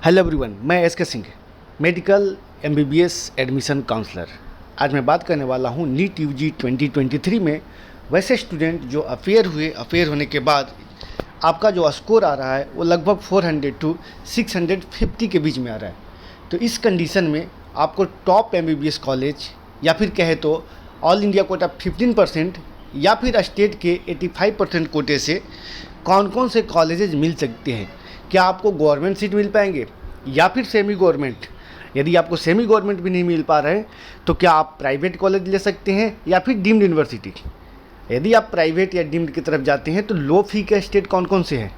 Hello everyone, मैं S K Singh, medical MBBS admission counsellor. आज मैं बात करने वाला हूँ नीट यूजी 2023 में वैसे स्टूडेंट जो अफेयर होने के बाद आपका जो स्कोर आ रहा है वो लगभग 400 टू 650 के बीच में आ रहा है। तो इस कंडीशन में आपको टॉप एमबीबीएस कॉलेज या फिर कहे तो ऑल इंडिया कोटा 15% या फिर स्टेट के 85% कोटे से कौन कौन से कॉलेजेस मिल सकते हैं। क्या आपको गवर्नमेंट सीट मिल पाएंगे या फिर सेमी गवर्नमेंट। यदि आपको सेमी गवर्नमेंट भी नहीं मिल पा रहे हैं तो क्या आप प्राइवेट कॉलेज ले सकते हैं या फिर डीम्ड यूनिवर्सिटी। यदि आप प्राइवेट या डीम्ड की तरफ जाते हैं तो लो फी के स्टेट कौन कौन से हैं,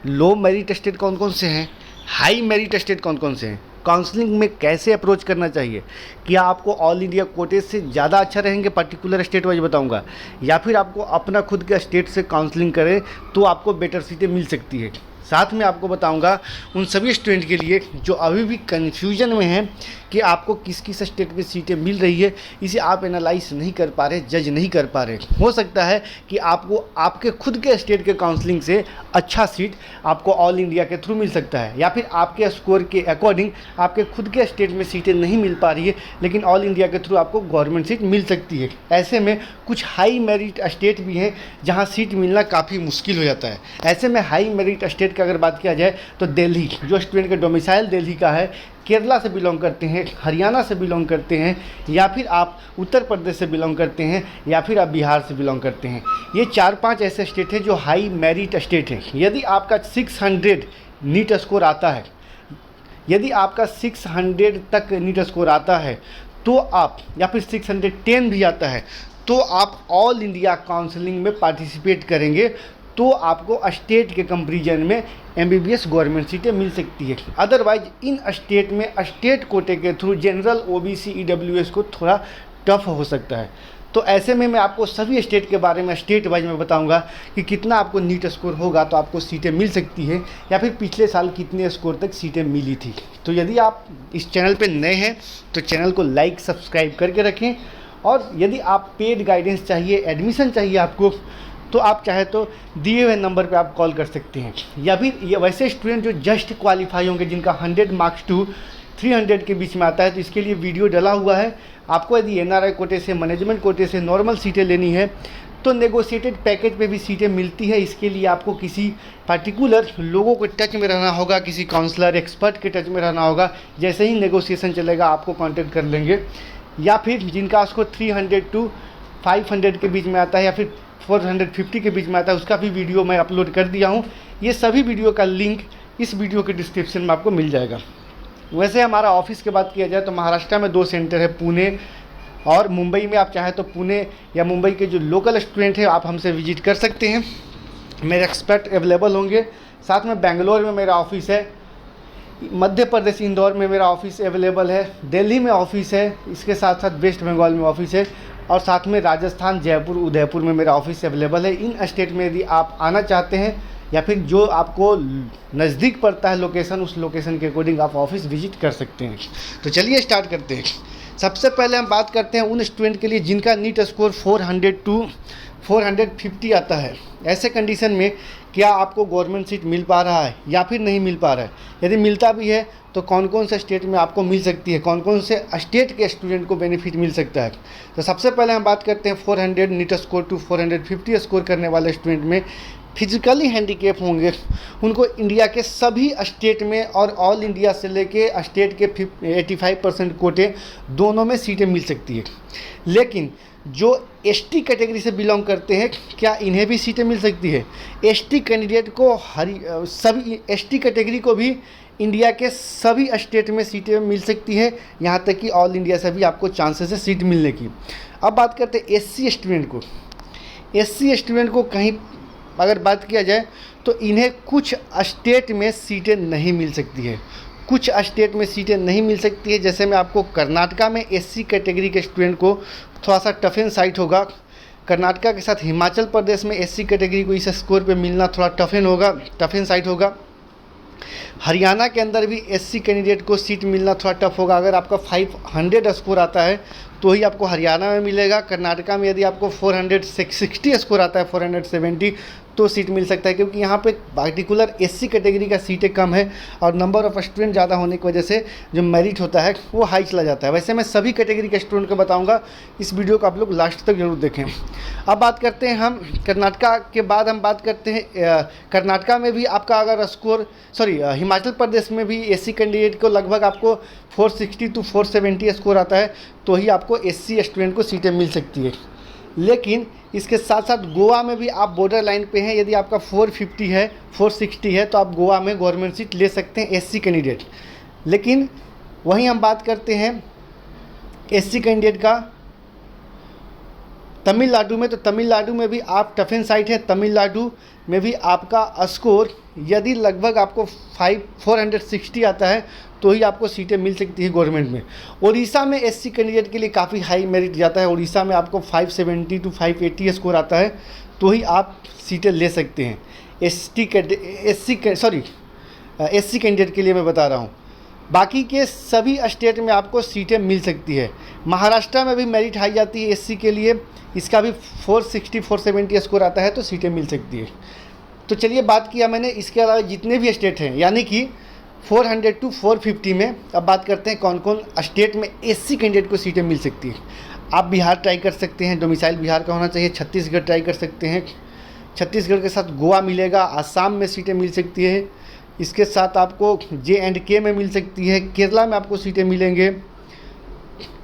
लो मेरिट स्टेट कौन कौन से हैं, हाई मेरिट स्टेट कौन कौन से हैं, काउंसलिंग में कैसे अप्रोच करना चाहिए, क्या आपको ऑल इंडिया कोटे से ज़्यादा अच्छा रहेंगे पर्टिकुलर स्टेट वाइज बताऊंगा, या फिर आपको अपना खुद के स्टेट से काउंसलिंग करें तो आपको बेटर सीटें मिल सकती है। साथ में आपको बताऊंगा उन सभी स्टूडेंट के लिए जो अभी भी कन्फ्यूजन में हैं कि आपको किस किस स्टेट में सीटें मिल रही है, इसे आप एनालाइज नहीं कर पा रहे, जज नहीं कर पा रहे। हो सकता है कि आपको आपके खुद के स्टेट के काउंसलिंग से अच्छा सीट आपको ऑल इंडिया के थ्रू मिल सकता है, या फिर आपके स्कोर के अकॉर्डिंग आपके खुद के स्टेट में सीटें नहीं मिल पा रही है लेकिन ऑल इंडिया के थ्रू आपको गवर्नमेंट सीट मिल सकती है। ऐसे में कुछ हाई मेरिट स्टेट भी हैं जहाँ सीट मिलना काफ़ी मुश्किल हो जाता है। ऐसे में हाई मेरिट स्टेट का अगर बात किया जाए तो दिल्ली, जो स्टूडेंट का डोमिसाइल दिल्ली का है, केरला से बिलोंग करते हैं, हरियाणा से बिलोंग करते हैं, या फिर आप उत्तर प्रदेश से बिलोंग करते हैं, या फिर आप बिहार से बिलोंग करते हैं। ये 4-5 ऐसे स्टेट हैं जो हाई मेरिट स्टेट हैं। यदि आपका 600 नीट स्कोर आता है, यदि आपका 600 तक नीट स्कोर आता है तो आप, या फिर 610 भी आता है तो आप ऑल इंडिया काउंसलिंग में पार्टिसिपेट करेंगे तो आपको स्टेट के कंपैरिजन में एमबीबीएस गवर्नमेंट सीटें मिल सकती है। अदरवाइज इन स्टेट में स्टेट कोटे के थ्रू जनरल ओबीसी ईडब्ल्यूएस को थोड़ा टफ हो सकता है। तो ऐसे में मैं आपको सभी स्टेट के बारे में स्टेट वाइज में बताऊंगा कि कितना आपको नीट स्कोर होगा तो आपको सीटें मिल सकती है, या फिर पिछले साल कितने स्कोर तक सीटें मिली थी। तो यदि आप इस चैनल पर नए हैं तो चैनल को लाइक सब्सक्राइब करके रखें, और यदि आप पेड गाइडेंस चाहिए, एडमिशन चाहिए आपको, तो आप चाहे तो दिए हुए नंबर पे आप कॉल कर सकते हैं। या फिर ये वैसे स्टूडेंट जो जस्ट क्वालिफाई होंगे जिनका 100 मार्क्स टू 300 के बीच में आता है, तो इसके लिए वीडियो डला हुआ है। आपको यदि एनआरआई कोटे से, मैनेजमेंट कोटे से नॉर्मल सीटें लेनी है तो नेगोशिएटेड पैकेज पे भी सीटें मिलती है। इसके लिए आपको किसी पर्टिकुलर लोगों के टच में रहना होगा, किसी काउंसलर एक्सपर्ट के टच में रहना होगा। जैसे ही नेगोशिएशन चलेगा आपको कॉन्टेक्ट कर लेंगे। या फिर जिनका उसको 300 टू 500 के बीच में आता है, या फिर 450 के बीच में आता है, उसका भी वीडियो मैं अपलोड कर दिया हूँ। ये सभी वीडियो का लिंक इस वीडियो के डिस्क्रिप्शन में आपको मिल जाएगा। वैसे हमारा ऑफिस की बात किया जाए तो महाराष्ट्र में 2 सेंटर है, पुणे और मुंबई में। आप चाहे तो पुणे या मुंबई के जो लोकल स्टूडेंट हैं आप हमसे विजिट कर सकते हैं, मेरे एक्सपर्ट अवेलेबल होंगे। साथ में बेंगलोर में मेरा ऑफिस है, मध्य प्रदेश इंदौर में मेरा ऑफिस अवेलेबल है, दिल्ली में ऑफिस है, इसके साथ साथ वेस्ट बंगाल में ऑफिस है, और साथ में राजस्थान, जयपुर, उदयपुर में मेरा ऑफिस अवेलेबल है। इन स्टेट में यदि आप आना चाहते हैं या फिर जो आपको नज़दीक पड़ता है लोकेशन, उस लोकेशन के अकॉर्डिंग आप ऑफिस विजिट कर सकते हैं। तो चलिए स्टार्ट करते हैं। सबसे पहले हम बात करते हैं उन स्टूडेंट के लिए जिनका नीट स्कोर 400 टू 450 आता है। ऐसे कंडीशन में क्या आपको गवर्नमेंट सीट मिल पा रहा है या फिर नहीं मिल पा रहा है। यदि मिलता भी है तो कौन कौन से स्टेट में आपको मिल सकती है, कौन कौन से स्टेट के स्टूडेंट को बेनिफिट मिल सकता है। तो सबसे पहले हम बात करते हैं 400 नीट स्कोर टू 450 स्कोर करने वाले स्टूडेंट में फिजिकली हैंडीकेप होंगे, उनको इंडिया के सभी स्टेट में और ऑल इंडिया से लेके स्टेट के 85% कोटे दोनों में सीटें मिल सकती है। लेकिन जो एसटी कैटेगरी से बिलोंग करते हैं, क्या इन्हें भी सीटें मिल सकती है। एसटी कैंडिडेट को सभी एसटी कैटेगरी को भी इंडिया के सभी स्टेट में सीटें मिल सकती है, यहाँ तक कि ऑल इंडिया से भी आपको चांसेस है सीट मिलने की। अब बात करते हैं एससी स्टूडेंट को। एससी स्टूडेंट को कहीं अगर बात किया जाए तो इन्हें कुछ स्टेट में सीटें नहीं मिल सकती है, कुछ स्टेट में सीटें नहीं मिल सकती है। जैसे मैं आपको कर्नाटका में एससी कैटेगरी के स्टूडेंट को थोड़ा सा टफ एंड साइट होगा। कर्नाटका के साथ हिमाचल प्रदेश में एससी कैटेगरी को इस स्कोर पे मिलना थोड़ा टफ एंड साइट होगा। हरियाणा के अंदर भी एससी कैंडिडेट को सीट मिलना थोड़ा टफ होगा। अगर आपका 500 स्कोर आता है तो ही आपको हरियाणा में मिलेगा। कर्नाटका में यदि आपको 460 स्कोर आता है, 470, तो सीट मिल सकता है, क्योंकि यहाँ पे पार्टिकुलर एससी कैटेगरी का सीटें कम है और नंबर ऑफ़ स्टूडेंट ज़्यादा होने की वजह से जो मेरिट होता है वो हाई चला जाता है। वैसे मैं सभी कैटेगरी के स्टूडेंट को बताऊँगा, इस वीडियो को आप लोग लास्ट तक जरूर देखें। अब बात करते हैं हम कर्नाटका के बाद हम बात करते हैं कर्नाटका में भी आपका अगर स्कोर हिमाचल प्रदेश में भी एससी कैंडिडेट को लगभग आपको 460 to 470 स्कोर आता है तो ही आपको एससी स्टूडेंट को सीटें मिल सकती है। लेकिन इसके साथ साथ गोवा में भी आप बॉर्डर लाइन पे हैं, यदि आपका 450 है 460 है तो आप गोवा में गवर्नमेंट सीट ले सकते हैं एससी कैंडिडेट। लेकिन वहीं हम बात करते हैं एससी कैंडिडेट का तमिलनाडु में, तो तमिलनाडु में भी आप टफ एंड साइट है। तमिलनाडु में भी आपका स्कोर यदि लगभग आपको 460 आता है तो ही आपको सीटें मिल सकती है गवर्नमेंट में। उड़ीसा में एससी कैंडिडेट के लिए काफ़ी हाई मेरिट जाता है। उड़ीसा में आपको 570 to 580 स्कोर आता है तो ही आप सीटें ले सकते हैं। एससी कैंडिडेट के लिए मैं बता रहा हूँ। बाकी के सभी स्टेट में आपको सीटें मिल सकती है। महाराष्ट्र में भी मेरिट हाई जाती है एससी के लिए, इसका भी 460 470 स्कोर आता है तो सीटें मिल सकती है। तो चलिए बात किया मैंने, इसके अलावा जितने भी स्टेट हैं यानी कि 400 to 450 में, अब बात करते हैं कौन कौन स्टेट में एससी कैंडिडेट को सीटें मिल सकती है। आप बिहार ट्राई कर सकते हैं, डोमिसाइल बिहार का होना चाहिए। छत्तीसगढ़ ट्राई कर सकते हैं, छत्तीसगढ़ के साथ गोवा मिलेगा। आसाम में सीटें मिल सकती है, इसके साथ आपको JNK में मिल सकती है। केरला में आपको सीटें मिलेंगे।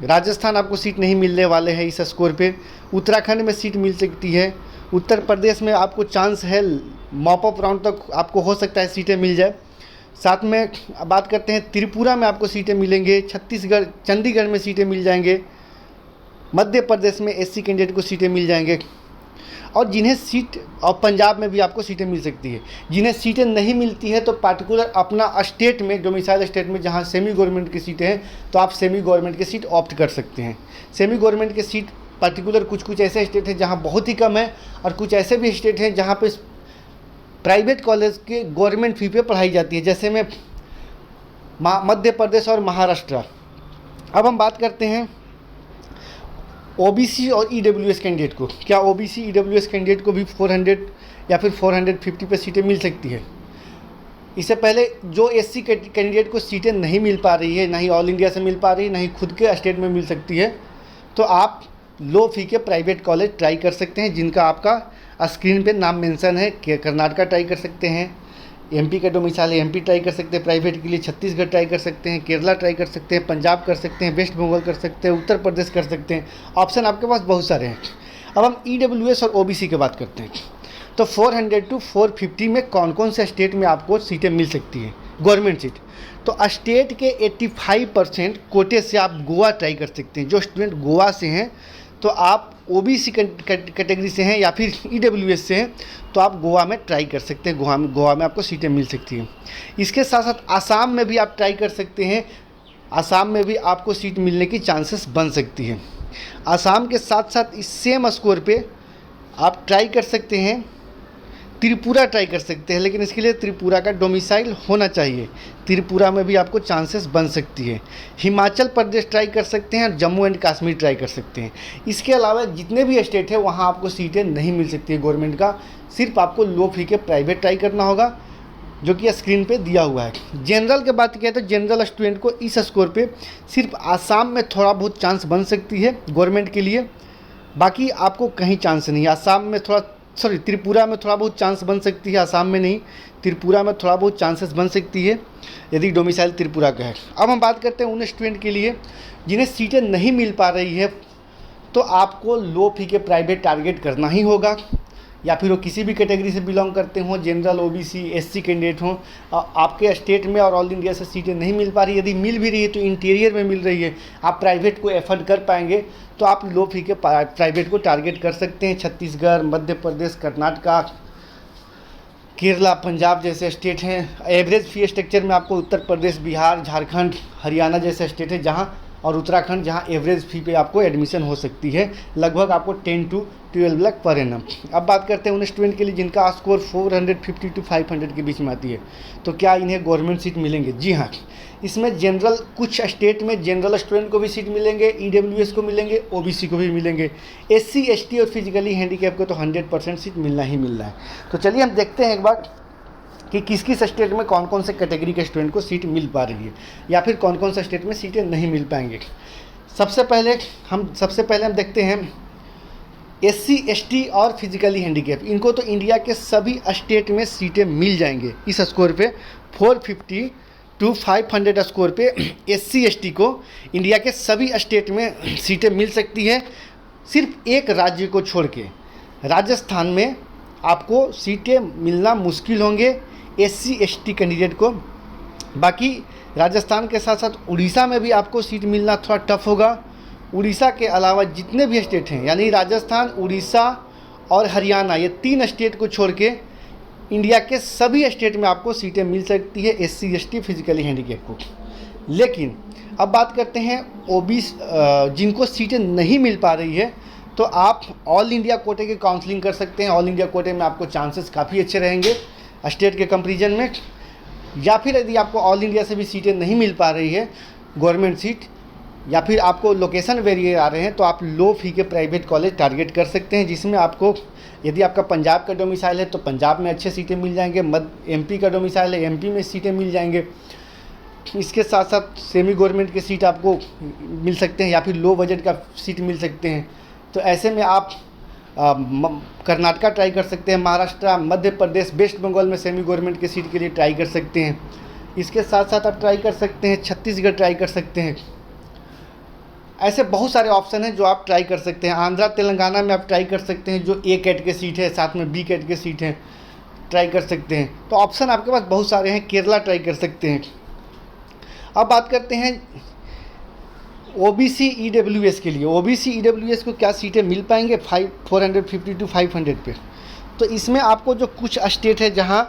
राजस्थान आपको सीट नहीं मिलने वाले हैं इस स्कोर पे। उत्तराखंड में सीट मिल सकती है। उत्तर प्रदेश में आपको चांस है, मॉप अप राउंड तक आपको हो सकता है सीटें मिल जाए। साथ में बात करते हैं त्रिपुरा में आपको सीटें मिलेंगे। छत्तीसगढ़ चंडीगढ़ में सीटें मिल जाएंगे। मध्य प्रदेश में एससी कैंडिडेट को सीटें मिल जाएंगे। और जिन्हें सीट, और पंजाब में भी आपको सीटें मिल सकती है। जिन्हें सीटें नहीं मिलती है तो पार्टिकुलर अपना स्टेट में, डोमिसाइल स्टेट में जहां सेमी गवर्नमेंट की सीटें हैं तो आप सेमी गवर्नमेंट की सीट ऑप्ट कर सकते हैं। सेमी गवर्नमेंट की सीट पार्टिकुलर कुछ ऐसे स्टेट हैं जहां बहुत ही कम है और कुछ ऐसे भी स्टेट हैं जहां पे प्राइवेट कॉलेज के गवर्नमेंट फ़ी पे पढ़ाई जाती है, जैसे में मध्य प्रदेश और महाराष्ट्र। अब हम बात करते हैं ओबीसी और ईडब्ल्यूएस कैंडिडेट को। क्या ओबीसी ईडब्ल्यूएस कैंडिडेट को भी 400 या फिर 450 पे सीटें मिल सकती है? इससे पहले जो एससी कैंडिडेट को सीटें नहीं मिल पा रही है, ना ही ऑल इंडिया से मिल पा रही है, ना ही खुद के स्टेट में मिल सकती है, तो आप लो फी के प्राइवेट कॉलेज ट्राई कर सकते हैं जिनका आपका स्क्रीन पे नाम मेंशन है। कर्नाटका ट्राई कर सकते हैं, एमपी का डोमिसाइल है एमपी ट्राई कर सकते हैं प्राइवेट के लिए, छत्तीसगढ़ ट्राई कर सकते हैं, केरला ट्राई कर सकते हैं, पंजाब कर सकते हैं, वेस्ट बंगाल कर सकते हैं, उत्तर प्रदेश कर सकते हैं। ऑप्शन आपके पास बहुत सारे हैं। अब हम ईडब्ल्यूएस और ओबीसी की बात करते हैं। तो 400 to 450 में कौन कौन से स्टेट में आपको सीटें मिल सकती हैं गवर्नमेंट सीट? तो स्टेट के 85% कोटे से आप गोवा ट्राई कर सकते हैं। जो स्टूडेंट गोवा से हैं तो आप ओबीसी कैटेगरी से हैं या फिर ईडब्ल्यूएस से हैं तो आप गोवा में ट्राई कर सकते हैं। गोवा में आपको सीटें मिल सकती हैं। इसके साथ साथ आसाम में भी आप ट्राई कर सकते हैं। आसाम में भी आपको सीट मिलने की चांसेस बन सकती है। आसाम के साथ साथ इस सेम स्कोर पे आप ट्राई कर सकते हैं, त्रिपुरा ट्राई कर सकते हैं, लेकिन इसके लिए त्रिपुरा का डोमिसाइल होना चाहिए। त्रिपुरा में भी आपको चांसेस बन सकती है। हिमाचल प्रदेश ट्राई कर सकते हैं और जम्मू एंड कश्मीर ट्राई कर सकते हैं। इसके अलावा जितने भी स्टेट है वहाँ आपको सीटें नहीं मिल सकती है गवर्नमेंट का, सिर्फ आपको लो फी के प्राइवेट ट्राई करना होगा, जो कि स्क्रीन पे दिया हुआ है। जनरल की बात किया तो जनरल स्टूडेंट को इस स्कोर पे सिर्फ आसाम में थोड़ा बहुत चांस बन सकती है गवर्नमेंट के लिए, बाकी आपको कहीं चांस नहीं। आसाम में त्रिपुरा में थोड़ा बहुत चांस बन सकती है, आसाम में नहीं। त्रिपुरा में थोड़ा बहुत चांसेस बन सकती है यदि डोमिसाइल त्रिपुरा का है। अब हम बात करते हैं उन स्टूडेंट के लिए जिन्हें सीटें नहीं मिल पा रही है, तो आपको लो फी के प्राइवेट टारगेट करना ही होगा, या फिर वो किसी भी कैटेगरी से बिलोंग करते हों, जनरल, ओबीसी, एससी कैंडिडेट हों। आपके स्टेट में और ऑल इंडिया से सीटें नहीं मिल पा रही, यदि मिल भी रही है तो इंटीरियर में मिल रही है, आप प्राइवेट को एफर्ड कर पाएंगे तो आप लो फी के प्राइवेट को टारगेट कर सकते हैं। छत्तीसगढ़, मध्य प्रदेश, कर्नाटका, केरला, पंजाब जैसे स्टेट हैं। एवरेज फी स्ट्रक्चर में आपको उत्तर प्रदेश, बिहार, झारखंड, हरियाणा जैसे स्टेट है जहां, और उत्तराखंड जहां एवरेज फ़ी पे आपको एडमिशन हो सकती है, लगभग आपको 10 to 12 लाख पर एनम। अब बात करते हैं उन स्टूडेंट के लिए जिनका स्कोर 450 to 500 के बीच में आती है, तो क्या इन्हें गवर्नमेंट सीट मिलेंगे? जी हाँ, इसमें जनरल, कुछ स्टेट में जनरल स्टूडेंट को भी सीट मिलेंगे, ईडब्ल्यूएस को मिलेंगे, ओबीसी को भी मिलेंगे। एससी, एसटी और फिजिकली हैंडीकैप को तो 100% सीट मिलना ही मिलना है। तो चलिए हम देखते हैं एक बार कि किस किस स्टेट में कौन कौन से कैटेगरी के स्टूडेंट को सीट मिल पा रही है या फिर कौन कौन से स्टेट में सीटें नहीं मिल पाएंगे। सबसे पहले हम देखते हैं एससी, एसटी और फिजिकली हैंडीकैप, इनको तो इंडिया के सभी स्टेट में सीटें मिल जाएंगे। इस स्कोर पे 450 to 500 स्कोर पे एससी, एसटी को इंडिया के सभी स्टेट में सीटें मिल सकती है। सिर्फ एक राज्य को छोड़ के, राजस्थान में आपको सीटें मिलना मुश्किल होंगे एससी, एसटी कैंडिडेट को। बाकी राजस्थान के साथ साथ उड़ीसा में भी आपको सीट मिलना थोड़ा टफ होगा। उड़ीसा के अलावा जितने भी स्टेट हैं, यानी राजस्थान, उड़ीसा और हरियाणा, ये 3 स्टेट को छोड़ के इंडिया के सभी स्टेट में आपको सीटें मिल सकती है एससी, एसटी, फिजिकली हैंडीकैप को। लेकिन अब बात करते हैं ओबीसी, जिनको सीटें नहीं मिल पा रही है, तो आप ऑल इंडिया कोटे की काउंसलिंग कर सकते हैं। ऑल इंडिया कोटे में आपको चांसेस काफ़ी अच्छे रहेंगे स्टेट के कंपेरिजन में। या फिर यदि आपको ऑल इंडिया से भी सीटें नहीं मिल पा रही है गवर्नमेंट सीट, या फिर आपको लोकेशन वेरिएट आ रहे हैं, तो आप लो फी के प्राइवेट कॉलेज टारगेट कर सकते हैं, जिसमें आपको, यदि आपका पंजाब का डोमिसाइल है तो पंजाब में अच्छे सीटें मिल जाएंगे, एमपी का डोमिसाइल है एमपी में सीटें मिल जाएंगे। इसके साथ साथ सेमी गवर्नमेंट के सीट आपको मिल सकते हैं या फिर लो बजट का सीट मिल सकते हैं। तो ऐसे में आप कर्नाटका ट्राई कर सकते हैं, महाराष्ट्र, मध्य प्रदेश, वेस्ट बंगाल में सेमी गवर्नमेंट के सीट के लिए ट्राई कर सकते हैं। इसके साथ साथ आप ट्राई कर सकते हैं छत्तीसगढ़ ट्राई कर सकते हैं। ऐसे बहुत सारे ऑप्शन हैं जो आप ट्राई कर सकते हैं। आंध्रा, तेलंगाना में आप ट्राई कर सकते हैं, जो ए कैट के सीट है, साथ में बी कैट के सीट हैं, ट्राई कर सकते हैं। तो ऑप्शन आपके पास बहुत सारे हैं। केरला ट्राई कर सकते हैं। अब बात करते हैं ओबीसी, ईडब्ल्यूएस के लिए। ओबीसी, ईडब्ल्यूएस को क्या सीटें मिल पाएंगे 450 to 500 पे। तो इसमें आपको जो कुछ स्टेट है जहां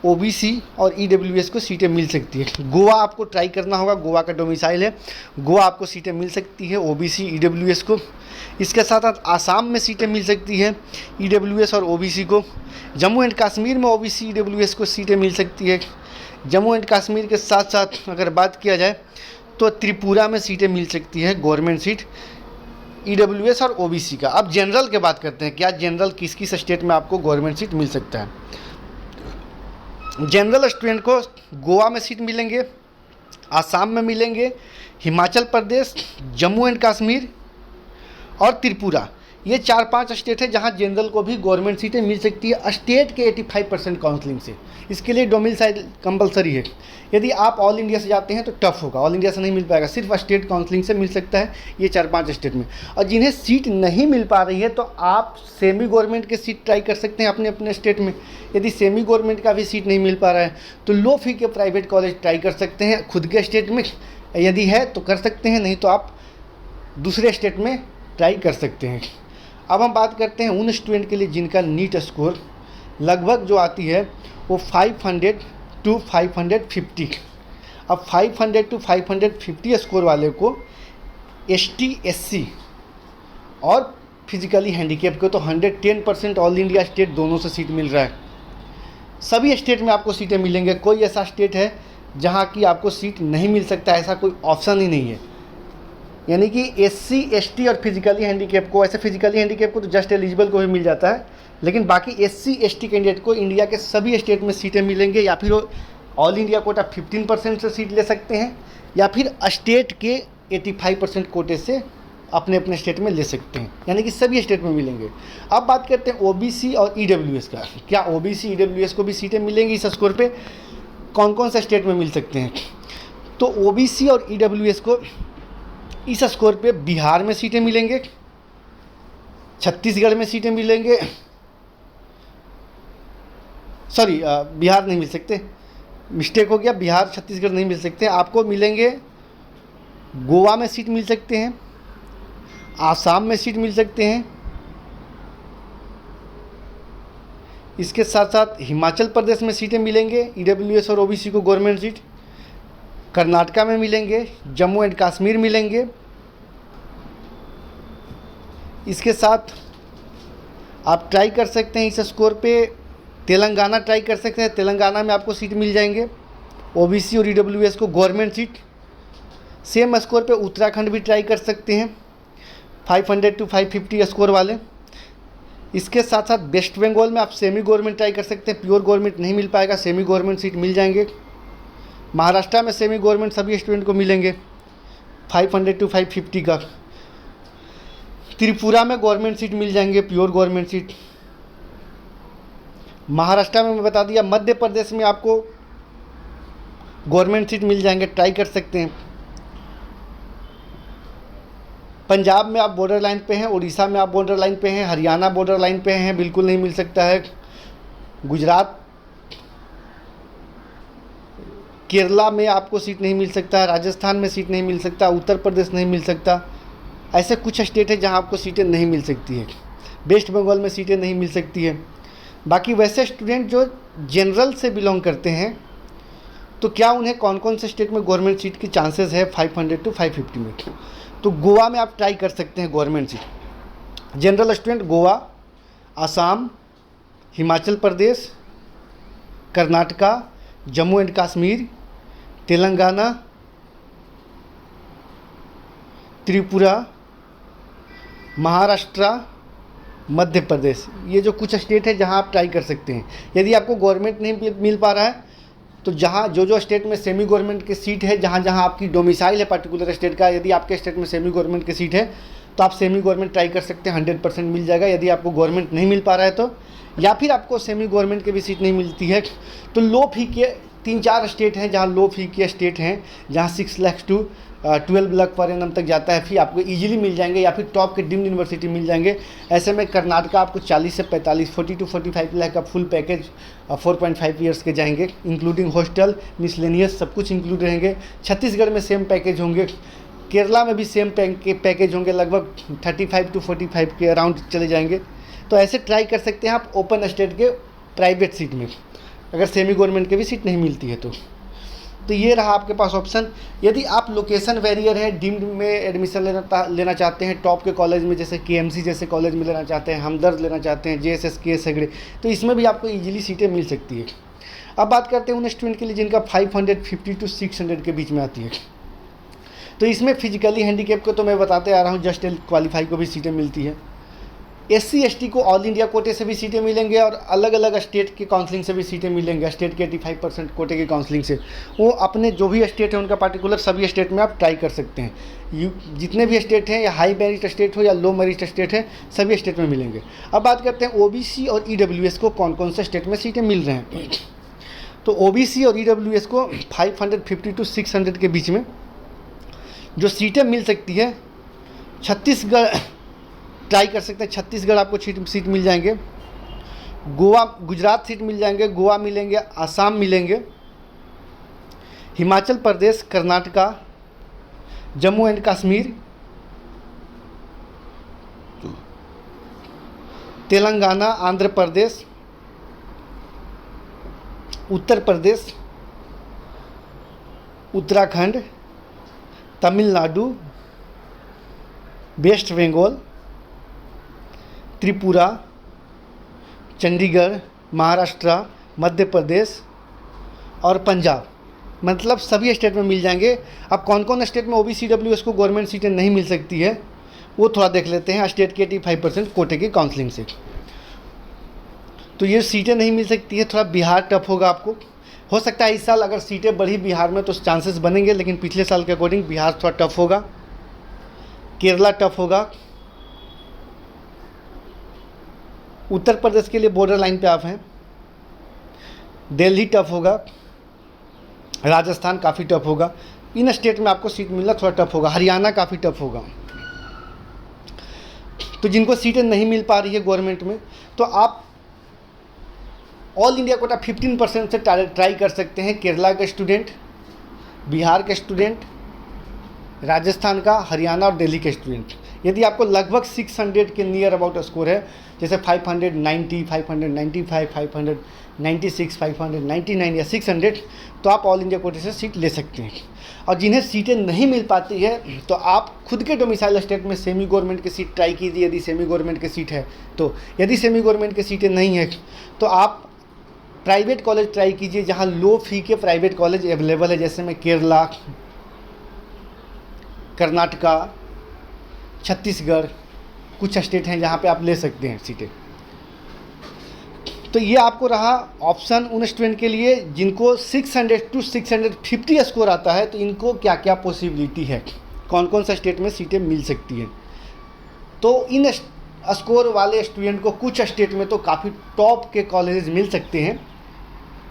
ओबीसी और ईडब्ल्यूएस को सीटें मिल सकती है। गोवा आपको ट्राई करना होगा, गोवा का डोमिसाइल है, गोवा आपको सीटें मिल सकती है ओबीसी, ईडब्ल्यूएस को। इसके साथ साथ आसाम में सीटें मिल सकती हैं ईडब्ल्यूएस और ओबीसी को। जम्मू एंड कश्मीर में ओबीसी, ईडब्ल्यूएस को सीटें मिल सकती है। जम्मू एंड कश्मीर के साथ साथ अगर बात किया जाए तो त्रिपुरा में सीटें मिल सकती है गवर्नमेंट सीट ईडब्ल्यूएस और ओबीसी का। अब जनरल की बात करते हैं, क्या जनरल किस किस स्टेट में आपको गवर्नमेंट सीट मिल सकता है। जनरल स्टूडेंट को गोवा में सीट मिलेंगे, आसाम में मिलेंगे, हिमाचल प्रदेश, जम्मू एंड कश्मीर और त्रिपुरा। ये 4-5 स्टेट है जहां जनरल को भी गवर्नमेंट सीटें मिल सकती है स्टेट के 85% काउंसलिंग से। इसके लिए डोमिसाइल कंपलसरी है। यदि आप ऑल इंडिया से जाते हैं तो टफ होगा, ऑल इंडिया से नहीं मिल पाएगा, सिर्फ स्टेट काउंसलिंग से मिल सकता है ये 4-5 स्टेट में। और जिन्हें सीट नहीं मिल पा रही है तो आप सेमी गवर्नमेंट के सीट ट्राई कर सकते हैं अपने अपने स्टेट में। यदि सेमी गवर्नमेंट का भी सीट नहीं मिल पा रहा है तो लो फी के प्राइवेट कॉलेज ट्राई कर सकते हैं खुद के स्टेट में, यदि है तो कर सकते हैं, नहीं तो आप दूसरे स्टेट में ट्राई कर सकते हैं। अब हम बात करते हैं उन स्टूडेंट के लिए जिनका नीट स्कोर लगभग जो आती है वो 500 to 550। अब 500 to 550 स्कोर वाले को एसटी, एससी और फिजिकली हैंडीकैप को तो 110% ऑल इंडिया स्टेट दोनों से सीट मिल रहा है। सभी स्टेट में आपको सीटें मिलेंगे। कोई ऐसा स्टेट है जहां की आपको सीट नहीं मिल सकता, ऐसा कोई ऑप्शन ही नहीं है। यानी कि एससी, एसटी और फिजिकली हैंडीकैप को, ऐसे फिजिकली हैंडीकैप को तो जस्ट एलिजिबल को भी मिल जाता है, लेकिन बाकी एससी, एसटी कैंडिडेट को इंडिया के सभी स्टेट में सीटें मिलेंगे। या फिर ऑल इंडिया कोटा 15% से सीट ले सकते हैं, या फिर स्टेट के 85% कोटे से अपने अपने स्टेट में ले सकते हैं, यानी कि सभी स्टेट में मिलेंगे। अब बात करते हैं ओबीसी और ईडब्ल्यूएस का। क्या ओबीसी, ईडब्ल्यूएस को भी सीटें मिलेंगी इस स्कोर पे? कौन कौन से स्टेट में मिल सकते हैं? तो ओबीसी और ईडब्ल्यूएस को इस स्कोर पे बिहार में सीटें मिलेंगे, छत्तीसगढ़ में सीटें मिलेंगे, सॉरी बिहार नहीं मिल सकते, मिस्टेक हो गया, बिहार छत्तीसगढ़ नहीं मिल सकते। आपको मिलेंगे गोवा में सीट मिल सकते हैं, आसाम में सीट मिल सकते हैं, इसके साथ साथ हिमाचल प्रदेश में सीटें मिलेंगे ईडब्ल्यूएस और ओबीसी को गवर्नमेंट सीट, कर्नाटका में मिलेंगे, जम्मू एंड कश्मीर मिलेंगे। इसके साथ आप ट्राई कर सकते हैं इस स्कोर पे तेलंगाना ट्राई कर सकते हैं, तेलंगाना में आपको सीट मिल जाएंगे। ओबीसी और ईडब्ल्यूएस को गवर्नमेंट सीट। सेम स्कोर पे उत्तराखंड भी ट्राई कर सकते हैं 500 to 550 स्कोर वाले। इसके साथ साथ वेस्ट बंगाल में आप सेमी गवर्नमेंट ट्राई कर सकते हैं, प्योर गवर्नमेंट नहीं मिल पाएगा, सेमी गवर्नमेंट सीट मिल जाएंगे। महाराष्ट्र में सेमी गवर्नमेंट सभी स्टूडेंट को मिलेंगे 500 to 550 का। त्रिपुरा में गवर्नमेंट सीट मिल जाएंगे, प्योर गवर्नमेंट सीट। महाराष्ट्र में मैं बता दिया, मध्य प्रदेश में आपको गवर्नमेंट सीट मिल जाएंगे, ट्राई कर सकते हैं। पंजाब में आप बॉर्डर लाइन पे हैं, उड़ीसा में आप बॉर्डर लाइन पे हैं, हरियाणा बॉर्डर लाइन पे हैं, बिल्कुल नहीं मिल सकता है। गुजरात, केरला में आपको सीट नहीं मिल सकता है, राजस्थान में सीट नहीं मिल सकता, उत्तर प्रदेश नहीं मिल सकता। ऐसे कुछ स्टेट है जहां आपको सीटें नहीं मिल सकती है। वेस्ट बंगाल में सीटें नहीं मिल सकती है। बाकी वैसे स्टूडेंट जो जनरल से बिलोंग करते हैं, तो क्या उन्हें कौन कौन से स्टेट में गवर्नमेंट सीट की चांसेस है 500 to 550 में? तो गोवा में आप ट्राई कर सकते हैं government seat. General student Goa, Assam, Himachal Pradesh, Karnataka, Jammu and Kashmir, Telangana, Tripura, Maharashtra, Madhya Pradesh, ये जो कुछ स्टेट है जहां आप ट्राई कर सकते हैं। यदि आपको गवर्नमेंट नहीं मिल पा रहा है तो जहाँ जो स्टेट में सेमी गवर्नमेंट की सीट है, जहाँ जहाँ आपकी डोमिसाइल है पर्टिकुलर स्टेट का, यदि आपके स्टेट में सेमी गवर्नमेंट की सीट है तो आप सेमी गवर्नमेंट ट्राई कर सकते हैं, 100% मिल जाएगा। यदि आपको गवर्नमेंट नहीं मिल पा रहा है तो, या फिर आपको सेमी गवर्नमेंट की भी सीट नहीं मिलती है तो लो फी के 3-4 स्टेट हैं जहाँ लो फी के स्टेट हैं, जहाँ 6 lakh to 12 lakh per annum तक जाता है फी, आपको इजीली मिल जाएंगे, या फिर टॉप के डीम्ड यूनिवर्सिटी मिल जाएंगे। ऐसे में कर्नाटका आपको 40 से 45, 40 to 45 लाख का फुल पैकेज 4.5 ईयर्स के जाएंगे, इंक्लूडिंग हॉस्टल, मिसलेनियस सब कुछ इंक्लूड रहेंगे। छत्तीसगढ़ में सेम पैकेज होंगे, केरला में भी सेम पैकेज होंगे, लगभग 35 to 45 के अराउंड चले जाएंगे। तो ऐसे ट्राई कर सकते हैं आप ओपन स्टेट के प्राइवेट सीट में, अगर सेमी गवर्नमेंट की भी सीट नहीं मिलती है तो ये रहा आपके पास ऑप्शन। यदि आप लोकेशन वेरियर है, डीम्ड में एडमिशन लेना चाहते हैं, टॉप के कॉलेज में जैसे केएमसी जैसे कॉलेज में लेना चाहते हैं, हमदर्द लेना चाहते हैं, JSS हेगड़े, तो इसमें भी आपको इजीली सीटें मिल सकती है। अब बात करते हैं उन स्टूडेंट के लिए जिनका 550 to 600 के बीच में आती है। तो इसमें फिजिकली हैंडीकेप को तो मैं बताते आ रहा हूँ, जस्ट क्वालिफाई को भी सीटें मिलती है। SC ST को ऑल इंडिया कोटे से भी सीटें मिलेंगे और अलग अलग स्टेट के काउंसलिंग से भी सीटें मिलेंगे। स्टेट के 85% कोटे की काउंसलिंग से, वो अपने जो भी स्टेट है उनका पार्टिकुलर सभी स्टेट में आप ट्राई कर सकते हैं। जितने भी स्टेट हैं, या हाई मेरिट स्टेट हो या लो मेरिट स्टेट है, सभी स्टेट में मिलेंगे। अब बात करते हैं OBC और EWS को कौन कौन से स्टेट में सीटें मिल रहे हैं। तो OBC और EWS को 550 to 600 के बीच में जो सीटें मिल सकती है, छत्तीसगढ़ ट्राई कर सकते हैं, छत्तीसगढ़ आपको सीट मिल जाएंगे, गोवा, गुजरात सीट मिल जाएंगे, गोवा मिलेंगे, आसाम मिलेंगे, हिमाचल प्रदेश, कर्नाटका, जम्मू एंड कश्मीर, तेलंगाना, आंध्र प्रदेश, उत्तर प्रदेश, उत्तराखंड, तमिलनाडु, वेस्ट बंगाल, त्रिपुरा, चंडीगढ़, महाराष्ट्र, मध्य प्रदेश और पंजाब, मतलब सभी स्टेट में मिल जाएंगे। अब कौन कौन स्टेट में OBC EWS को गवर्नमेंट सीटें नहीं मिल सकती है वो थोड़ा देख लेते हैं। स्टेट के 85% कोटे की काउंसलिंग से तो ये सीटें नहीं मिल सकती है। थोड़ा बिहार टफ होगा आपको, हो सकता है इस साल अगर सीटें बढ़ी बिहार में तो चांसेस बनेंगे, लेकिन पिछले साल के अकॉर्डिंग बिहार थोड़ा टफ होगा। केरला टफ होगा। उत्तर प्रदेश के लिए बॉर्डर लाइन पे आप हैं। दिल्ली टफ होगा, राजस्थान काफ़ी टफ होगा। इन स्टेट में आपको सीट मिलना थोड़ा टफ होगा। हरियाणा काफ़ी टफ होगा। तो जिनको सीटें नहीं मिल पा रही है गवर्नमेंट में, तो आप ऑल इंडिया कोटा 15% से ट्राई कर सकते हैं। केरला के स्टूडेंट, बिहार के स्टूडेंट, राजस्थान का, हरियाणा और दिल्ली के स्टूडेंट। यदि आपको लगभग 600 के नियर अबाउट स्कोर है, जैसे 590, 595, 596, 599 या 600, तो आप ऑल इंडिया कोटे से सीट ले सकते हैं। और जिन्हें सीटें नहीं मिल पाती है तो आप खुद के डोमिसाइल स्टेट में सेमी गवर्नमेंट की सीट ट्राई कीजिए, यदि सेमी गवर्नमेंट की सीट है तो। यदि सेमी गवर्नमेंट की सीटें नहीं है तो आप प्राइवेट कॉलेज ट्राई कीजिए जहाँ लो फी के प्राइवेट कॉलेज अवेलेबल है, जैसे में केरला, कर्नाटका, छत्तीसगढ़, कुछ स्टेट हैं जहाँ पे आप ले सकते हैं सीटें। तो ये आपको रहा ऑप्शन उन स्टूडेंट के लिए जिनको 600 to 650 स्कोर आता है, तो इनको क्या क्या पॉसिबिलिटी है, कौन कौन सा स्टेट में सीटें मिल सकती हैं। तो इन स्कोर वाले स्टूडेंट को कुछ स्टेट में तो काफ़ी टॉप के कॉलेजेस मिल सकते हैं।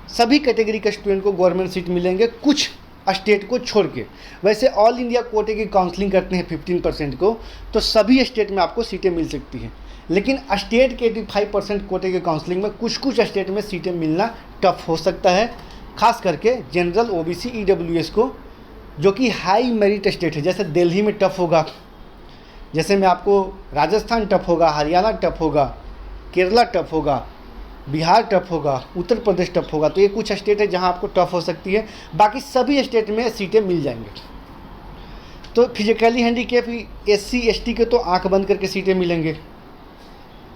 सभी कैटेगरी के स्टूडेंट को गवर्नमेंट सीट मिलेंगे, कुछ स्टेट को छोड़ के। वैसे ऑल इंडिया कोटे की काउंसलिंग करते हैं 15% को, तो सभी स्टेट में आपको सीटें मिल सकती हैं। लेकिन स्टेट के 85% कोटे के काउंसलिंग में कुछ कुछ स्टेट में सीटें मिलना टफ हो सकता है, खास करके जनरल, ओबीसी, ईडब्ल्यूएस को, जो कि हाई मेरिट स्टेट है। जैसे दिल्ली में टफ होगा, जैसे में आपको राजस्थान टफ होगा, हरियाणा टफ होगा, केरला टफ होगा, बिहार टफ होगा, उत्तर प्रदेश टफ होगा। तो ये कुछ स्टेट है जहां आपको टफ हो सकती है, बाकी सभी स्टेट में सीटें मिल जाएंगे। तो फिजिकली हैंडीकैप SC ST के तो आंख बंद करके सीटें मिलेंगे।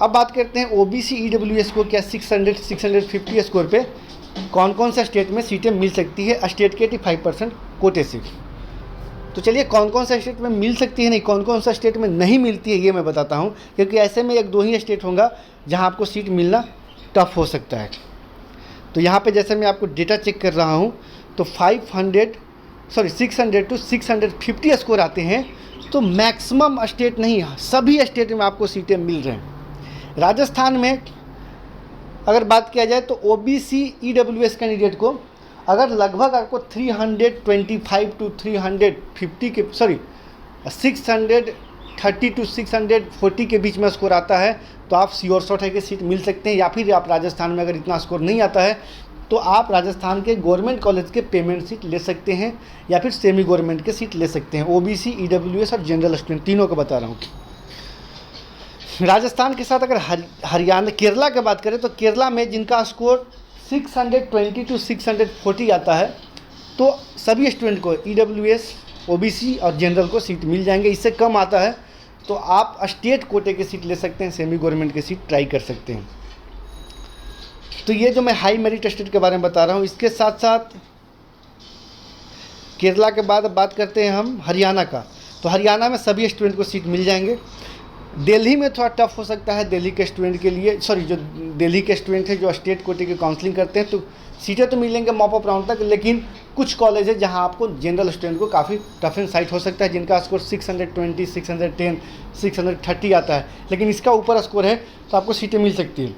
अब बात करते हैं ओबीसी ईडब्ल्यूएस को, क्या 650 स्कोर पे कौन कौन सा स्टेट में सीटें मिल सकती है स्टेट के 85% कोटे से। तो चलिए कौन कौन सा स्टेट में मिल सकती है, नहीं कौन कौन सा स्टेट में नहीं मिलती है ये मैं बताता हूँ, क्योंकि ऐसे में एक दो ही स्टेट होगा जहाँ आपको सीट मिलना टफ हो सकता है। तो यहाँ पे जैसे मैं आपको डेटा चेक कर रहा हूँ तो 600 to 650 स्कोर आते हैं। तो मैक्सिमम स्टेट नहीं, सभी स्टेट में आपको सीटें मिल रहे हैं। राजस्थान में अगर बात किया जाए तो ओबीसी ईडब्ल्यूएस कैंडिडेट को अगर लगभग आपको 325 to 350 के 630 to 640 के बीच में स्कोर आता है, तो आप श्योर शॉट है कि सीट मिल सकते हैं। या फिर आप राजस्थान में अगर इतना स्कोर नहीं आता है तो आप राजस्थान के गवर्नमेंट कॉलेज के पेमेंट सीट ले सकते हैं, या फिर सेमी गवर्नमेंट के सीट ले सकते हैं। ओबीसी, ईडब्ल्यूएस और जनरल स्टूडेंट तीनों का बता रहा हूँ। राजस्थान के साथ अगर हरियाणा, केरला की बात करें तो केरला में जिनका स्कोर 620 to 640 आता है, तो सभी स्टूडेंट को ईडब्ल्यूएस, ओबीसी और जनरल को सीट मिल जाएंगे। इससे कम आता है तो आप स्टेट कोटे की सीट ले सकते हैं, सेमी गवर्नमेंट की सीट ट्राई कर सकते हैं। तो ये जो मैं हाई मेरिट स्टेट के बारे में बता रहा हूँ, इसके साथ साथ केरला के बाद अब बात करते हैं हम हरियाणा का। तो हरियाणा में सभी स्टूडेंट को सीट मिल जाएंगे। दिल्ली में थोड़ा टफ हो सकता है दिल्ली के स्टूडेंट के लिए, जो दिल्ली के स्टूडेंट हैं जो स्टेट कोटे की काउंसलिंग करते हैं, तो सीटें तो मिलेंगे मॉप अप राउंड तक, लेकिन कुछ कॉलेज है जहां आपको जनरल स्टूडेंट को काफ़ी टफ एंड साइट हो सकता है, जिनका स्कोर 620, 610, 630 आता है, लेकिन इसका ऊपर स्कोर है तो आपको सीटें मिल सकती हैं।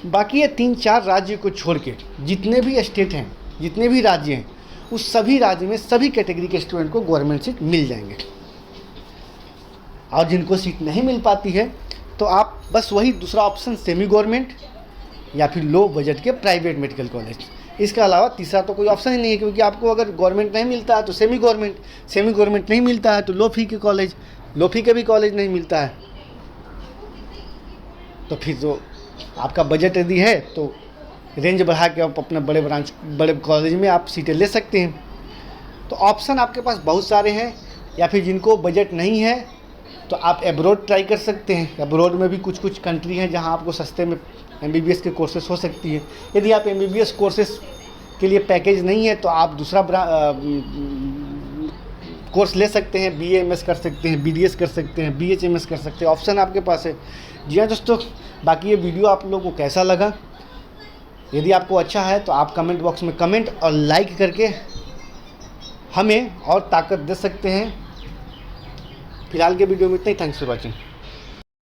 बाकी ये 3-4 राज्य को छोड़ के जितने भी स्टेट हैं, जितने भी राज्य हैं, उस सभी राज्य में सभी कैटेगरी के स्टूडेंट को गवर्नमेंट सीट मिल जाएंगे। और जिनको सीट नहीं मिल पाती है तो आप बस वही दूसरा ऑप्शन सेमी गवर्नमेंट या फिर लो बजट के प्राइवेट मेडिकल कॉलेज, इसके अलावा तीसरा तो कोई ऑप्शन ही नहीं है। क्योंकि आपको अगर गवर्नमेंट नहीं मिलता है तो सेमी गवर्नमेंट नहीं मिलता है तो लो फी के कॉलेज, लो फी के भी कॉलेज नहीं मिलता है, तो फिर तो आपका बजट यदि है तो रेंज बढ़ा के आप अपने बड़े कॉलेज में आप सीटें ले सकते हैं। तो ऑप्शन आपके पास बहुत सारे हैं। या फिर जिनको बजट नहीं है तो आप एब्रॉड ट्राई कर सकते हैं। एब्रॉड में भी कुछ कंट्री हैं जहां आपको सस्ते में MBBS के कोर्सेज हो सकती है। यदि आप MBBS कोर्सेज के लिए पैकेज नहीं है तो आप दूसरा कोर्स ले सकते हैं, BAMS कर सकते हैं, BDS कर सकते हैं, BHMS कर सकते हैं। ऑप्शन आपके पास है। जी हाँ दोस्तों, बाकी ये वीडियो आप लोगों को कैसा लगा, यदि आपको अच्छा है तो आप कमेंट बॉक्स में कमेंट और लाइक करके हमें और ताकत दे सकते हैं। फिलहाल के वीडियो में इतना ही। Thanks for watching.